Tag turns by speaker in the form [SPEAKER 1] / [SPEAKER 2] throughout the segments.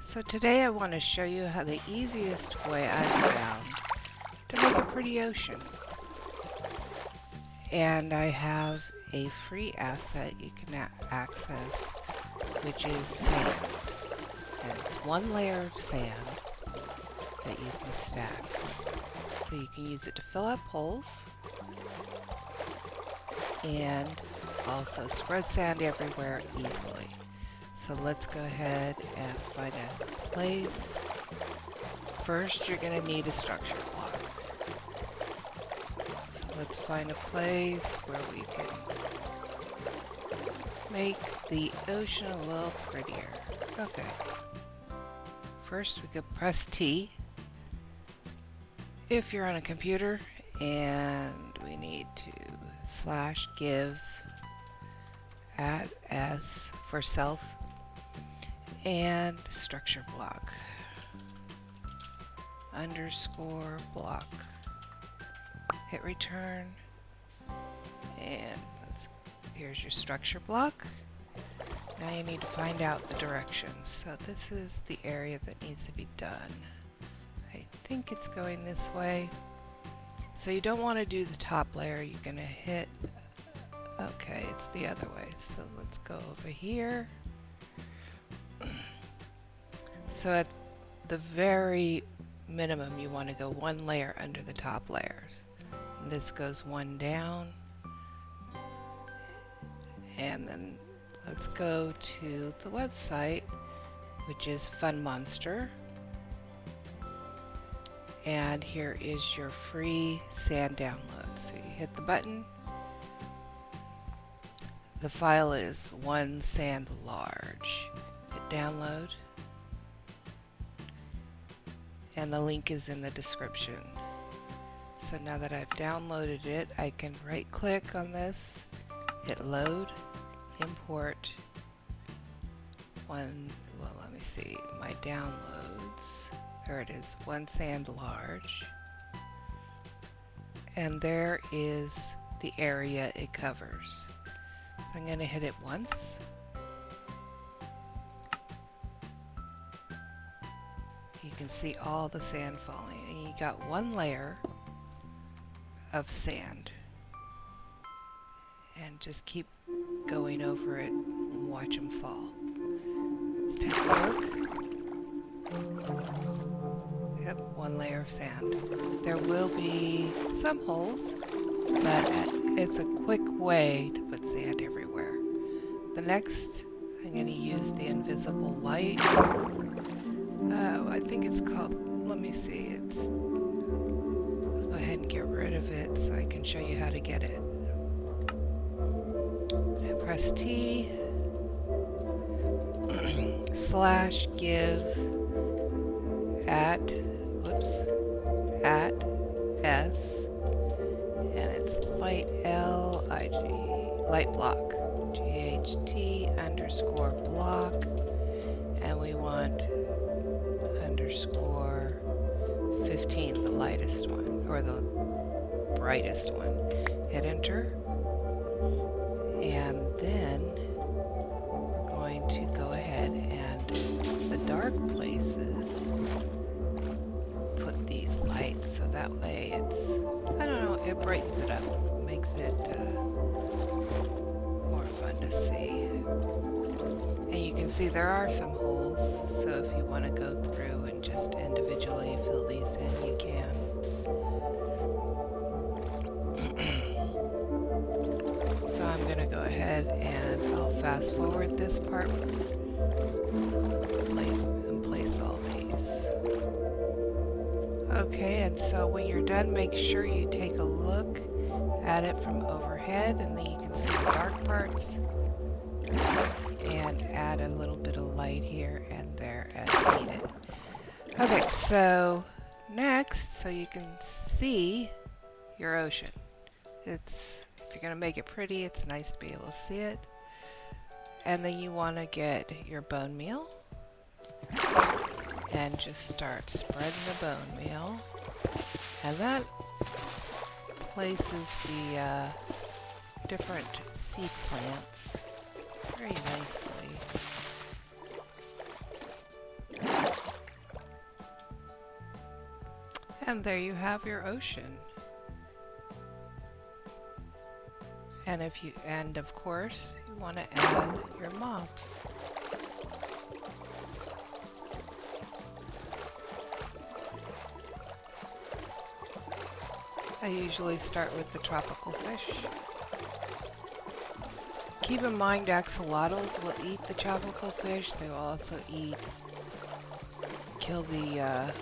[SPEAKER 1] So today I want to show you how the easiest way I've found to make a pretty ocean. And I have a free asset you can access, which is sand. And it's one layer of sand that you can stack. So you can use it to fill up holes and also spread sand everywhere easily. So let's go ahead and find a place. First, you're going to need a structure block. So let's find a place where we can make the ocean a little prettier. Okay. First, we could press T if you're on a computer, and we need to /give @s for self and structure block _block. Hit return, and here's your structure block. Now you need to find out the directions. So this is the area that needs to be done. I think it's going this way. So you don't want to do the top layer. You're going to hit, okay, it's the other way. So let's go over here. So at the very minimum, you want to go one layer under the top layers. And this goes one down. And then let's go to the website, which is FunMonster. And here is your free sand download. So you hit the button. The file is 1 sand large. Hit download. And the link is in the description. So now that I've downloaded it, I can right click on this, hit load, import one, well, let me see, my downloads. There it is, 1 sand large. And there is the area it covers. So I'm going to hit it once. You can see all the sand falling, and you got one layer of sand. And just keep going over it and watch them fall. Let's take a look. Yep, one layer of sand. There will be some holes, but it's a quick way to put sand everywhere. The next, I'm going to use the invisible light. I think it's called, let me see, I'll go ahead and get rid of it so I can show you how to get it. I press T, /give @s, and it's light light block, GHT _block, and we want _15, the lightest one, or the brightest one. Hit enter, and then we're going to go ahead and the dark places put these lights, so that way it's, I don't know, it brightens it up, makes it more fun to see. And you can see there are some holes, so if you want to go through and just individually fill these in, you can. So I'm going to go ahead and I'll fast forward this part and place all these. Okay, and so when you're done, make sure you take a look at it from overhead, and then you can see the dark parts. And add a little bit of light here and there as needed. Okay, so next, so you can see your ocean. If you're going to make it pretty, it's nice to be able to see it. And then you want to get your bone meal and just start spreading the bone meal. And that places the different sea plants very nicely. And there you have your ocean. And of course, you want to add your mops. I usually start with the tropical fish. Keep in mind, axolotls will eat the tropical fish. They will also kill the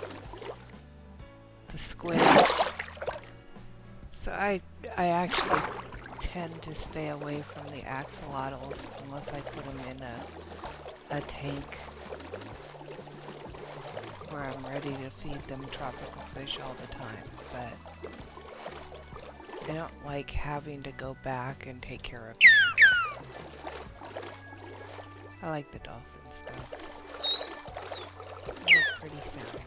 [SPEAKER 1] squid. So I actually tend to stay away from the axolotls unless I put them in a tank where I'm ready to feed them tropical fish all the time. But I don't like having to go back and take care of them. I like the dolphins though. They make pretty sounds.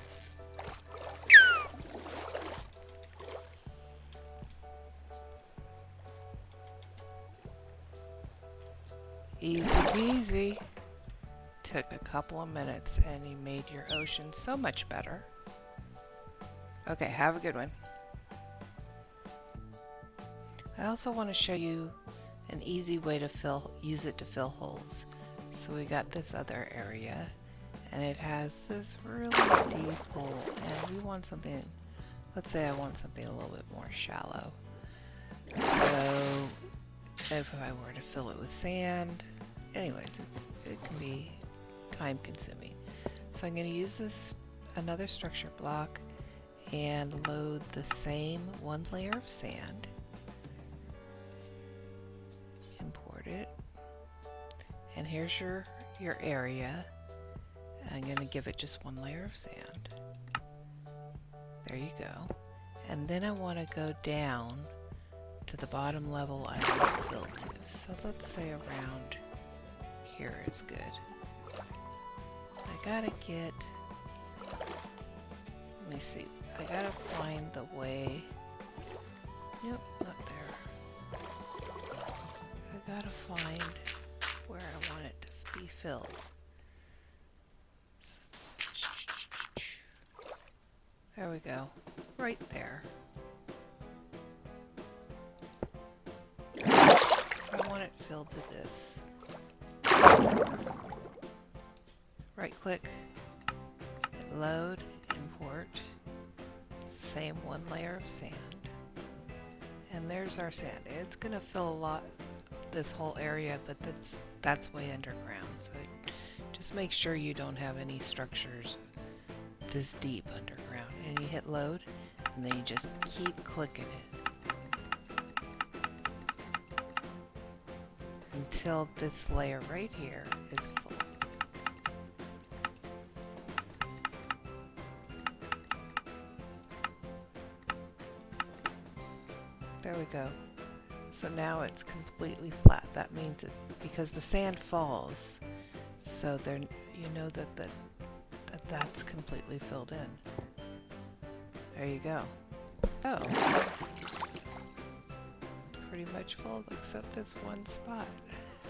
[SPEAKER 1] Easy peasy. Took a couple of minutes and you made your ocean so much better. Okay, have a good one. I also want to show you an easy way to use it to fill holes. So we got this other area and it has this really deep hole and we want something, let's say I want something a little bit more shallow. So if I were to fill it with sand, anyways, it can be time consuming. So I'm going to use another structure block and load the same one layer of sand. Import it. And here's your area. I'm going to give it just one layer of sand. There you go. And then I want to go down to the bottom level I want to fill to. So let's say around here is good. I gotta get, let me see, I gotta find the way, nope, not there. I gotta find where I want it to be filled. There we go, right there. I want it filled to this. Right click, load, import, same one layer of sand. And there's our sand. It's gonna fill this whole area, but that's way underground. So just make sure you don't have any structures this deep underground. And you hit load, and then you just keep clicking it until this layer right here is full. There we go. So now it's completely flat. That means because the sand falls, so there you know that's completely filled in. There you go. Oh, pretty much full except this one spot.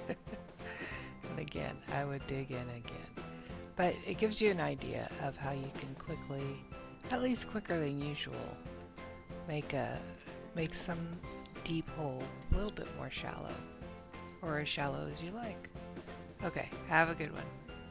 [SPEAKER 1] And again, I would dig in again. But it gives you an idea of how you can quickly, at least quicker than usual, make some deep hole a little bit more shallow, or as shallow as you like. Okay, have a good one.